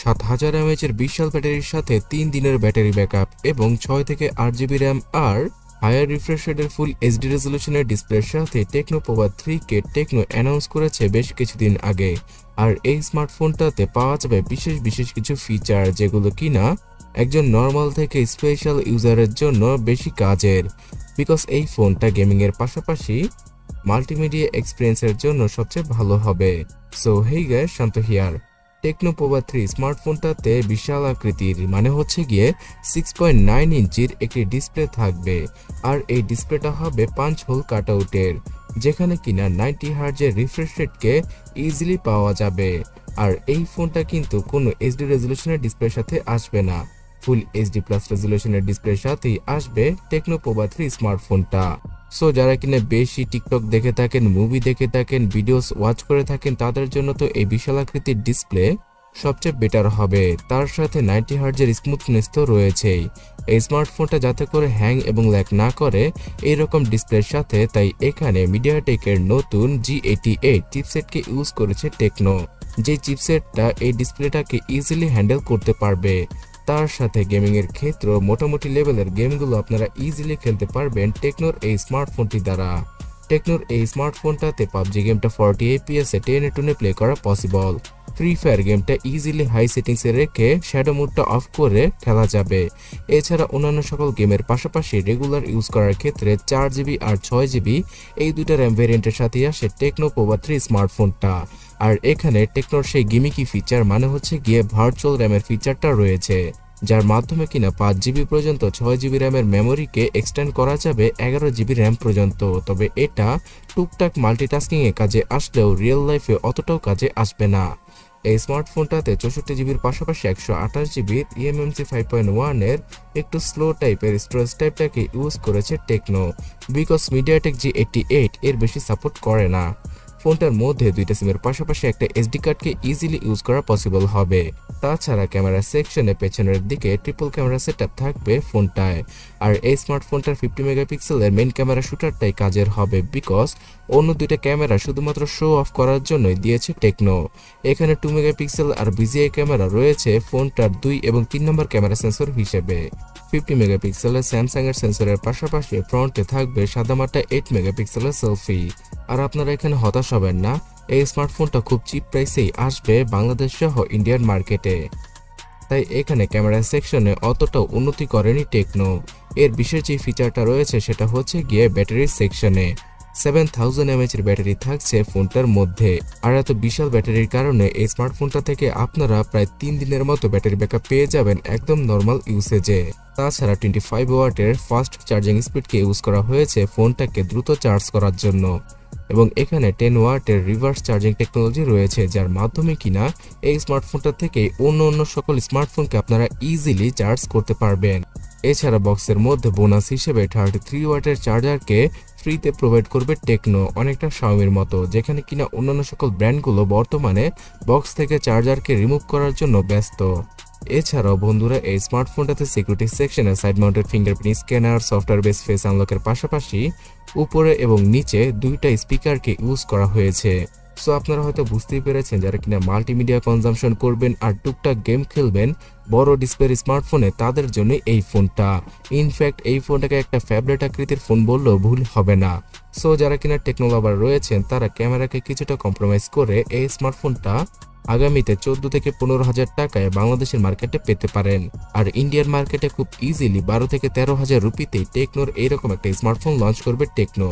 7000 mAh-এর বিশাল ব্যাটারির সাথে 3 দিনের ব্যাটারি ব্যাকআপ এবং 6 থেকে 8 জিবি র্যাম আর হায়ার রিফ্রেশ রেটের ফুল এইচডি রেজলিউশনের ডিসপ্লের সাথে টেকনো পোভা 3 কে টেকনো অ্যানাউন্স করেছে বেশ কিছুদিন আগে। আর এই স্মার্টফোনটাতে পাওয়া যাবে বিশেষ কিছু ফিচার যেগুলো কিনা একজন নর্মাল থেকে স্পেশাল ইউজারের জন্য বেশি কাজের, বিকজ এই ফোনটা গেমিং এর পাশাপাশি মাল্টিমিডিয়া এক্সপিরিয়েন্সের জন্য সবচেয়ে ভালো হবে। So hey guys, Shanto here. Tecno Pova 3 স্মার্টফোনটাতে বিশাল আকৃতির মানে হচ্ছে গিয়ে 6.9 ইঞ্চির একটি ডিসপ্লে থাকবে, আর এই ডিসপ্লেটা হবে 5 হোল কাটআউটের, যেখানে কিনা 90 হার্জের রিফ্রেশ রেটকে ইজিলি পাওয়া যাবে। আর এই ফোনটা কিন্তু কোনো এইচডি রেজলিউশনের ডিসপ্লের সাথে আসবে না, ফুল এইচডি প্লাস রেজলিউশনের ডিসপ্লের সাথেই আসবে টেকনো পোভা 3 স্মার্টফোনটা। সো যারা কিনা বেশি টিকটক দেখে থাকেন, মুভি দেখে থাকেন, ভিডিওস ওয়াচ করে থাকেন, তাদের জন্য তো এই বিশাল আকৃতির ডিসপ্লে সবচেয়ে বেটার হবে। তার সাথে 90 হার্জের স্মুথনেস তো রয়েছেই। এই স্মার্টফোনটা যাতে করে হ্যাং এবং ল্যাগ না করে এইরকম ডিসপ্লের সাথে, তাই এখানে মিডিয়াটেকের নতুন G88 চিপসেটকে ইউজ করেছে টেকনো, যে চিপসেটটা এই ডিসপ্লেটাকে ইজিলি হ্যান্ডেল করতে পারবে। তার সাথে গেমিং এর ক্ষেত্রে মোটামুটি লেভেলের গেমগুলো আপনারা ইজিলি খেলতে পারবেন টেকনোর এই স্মার্টফোনটি দ্বারা। টেকনোর এই স্মার্টফোনটাতে পাবজি গেমটা 40 FPS এ 1080 প্লে করা পসিবল। ফ্রি ফায়ার গেমটা ইজিলি হাই সেটিংসে রেখে শ্যাডো মোডটা অফ করে খেলা যাবে। এছাড়া অন্যান্য সকল গেমের পাশাপাশি রেগুলার ইউজ করার ক্ষেত্রে 4 জিবি আর 6 জিবি এই দুইটা র্যাম ভেরিয়েন্টের সাথে আসে টেকনো পোভা 3 স্মার্টফোনটা। আর এখানে টেকনোর সেই গিমিকি ফিচার মানে হচ্ছে গিয়ে ভার্চুয়াল র্যামের ফিচারটা রয়েছে, যার মাধ্যমে কিনা 5 জিবি পর্যন্ত 6 জিবি র্যামের মেমোরিকে এক্সটেন্ড করা যাবে 11 জিবি র্যাম পর্যন্ত। তবে এটা টুকটাক মাল্টিটাস্কিং এ কাজে আসলেও রিয়েল লাইফে অতটাও কাজে আসবে না। এই স্মার্টফোনটাতে 64 জিবির পাশাপাশি 128 জিবির eMMC 5.1 এর একটু স্লো টাইপের স্টোরেজ টাইপটাকে ইউজ করেছে টেকনো, বিকজ মিডিয়াটেক G88 এর বেশি সাপোর্ট করে না। ফোনটার মধ্যে দুইটা সিমের পাশাপাশি একটা এসডি কার্ডকে ইজিলি ইউজ করা পসিবল হবে। তাছাড়া ক্যামেরা সেকশনে পেছনের দিকে ট্রিপল ক্যামেরা সেটআপ থাকবে ফোনটায়। আর এই স্মার্টফোনটার 50 মেগাপিক্সেলের মেইন ক্যামেরা শুটারটাই কাজের হবে, বিকজ অন্য দুইটা ক্যামেরা শুধুমাত্র শো অফ করার জন্যই দিয়েছে টেকনো। এখানে 2 মেগাপিক্সেল আর বিজিআই ক্যামেরা রয়েছে ফোনটার 2 এবং 3 নম্বর ক্যামেরা সেন্সর হিসেবে। 50 মেগাপিক্সেলের স্যামসাং এর সেন্সরের পাশাপাশি ফ্রন্টে থাকবে সাদামাটা 8 মেগাপিক্সেলের সেলফি। আর আপনারা এখানে হতাশ হবেন না, এই স্মার্টফোনটা খুব চিপ প্রাইসেই আসবে বাংলাদেশ সহ ইন্ডিয়ান মার্কেটে। তাই এখানে ক্যামেরা সেকশনে অতটাও উন্নতি করেনি টেকনো। এর বিশেষ যে ফিচারটা রয়েছে সেটা হচ্ছে গিয়ে ব্যাটারি সেকশনে 7000 mAh এর ব্যাটারি থাকছে ফোনটার মধ্যে। আর এত বিশাল ব্যাটারির কারণে এই স্মার্টফোনটা থেকে আপনারা প্রায় 3 দিনের মতো ব্যাটারি ব্যাকআপ পেয়ে যাবেন একদম নর্মাল ইউসেজে। তাছাড়া 25 ওয়াটের ফাস্ট চার্জিং স্পিডকে ইউজ করা হয়েছে ফোনটাকে দ্রুত চার্জ করার জন্য, এবং এখানে 10 ওয়াটের রিভার্স চার্জিং টেকনোলজি রয়েছে, যার মাধ্যমে কিনা এই স্মার্টফোনটা থেকে অন্য সকল স্মার্টফোনকে আপনারা ইজিলি চার্জ করতে পারবেন। এছাড়া বক্সের মধ্যে বোনাস হিসেবে 33 ওয়াটের চার্জারকে ফ্রিতে প্রোভাইড করবে টেকনো, অনেকটা xiaomiর মতো, যেখানে কিনা অন্যান্য সকল ব্র্যান্ডগুলো বর্তমানে বক্স থেকে চার্জারকে রিমুভ করার জন্য ব্যস্ত। এছাড়াও বন্ধুরা এই স্মার্টফোনটাতে সিকিউরিটি সেকশনে side mounted fingerprint scanner, software base face আনলকের পাশাপাশি উপরে এবং নিচে দুইটা স্পিকারকে ইউজ করা হয়েছে। সো আপনারা হয়তো বুঝতেই পেরেছেন, যারা কিনা মাল্টিমিডিয়া কনজাম্পশন করবেন আর টুকটাক গেম খেলবেন বড় ডিসপ্লের স্মার্টফোনে, তাদের জন্য এই ফোনটা। ইনফ্যাক্ট এই ফোনটাকে একটা ফ্যাবলেট আকৃতির ফোন বললেও ভুল হবে না। সো যারা কিনা টেকনো লাভার রয়েছেন তারা ক্যামেরাকে কিছুটা কম্প্রোমাইজ করে এই স্মার্টফোনটা আগামীতে 14 থেকে 15,000 টাকায় বাংলাদেশের মার্কেটে পেতে পারেন। আর ইন্ডিয়ান মার্কেটে খুব ইজিলি 12 থেকে 13,000 রুপিতেই টেকনোর এইরকম একটা স্মার্টফোন লঞ্চ করবে টেকনো।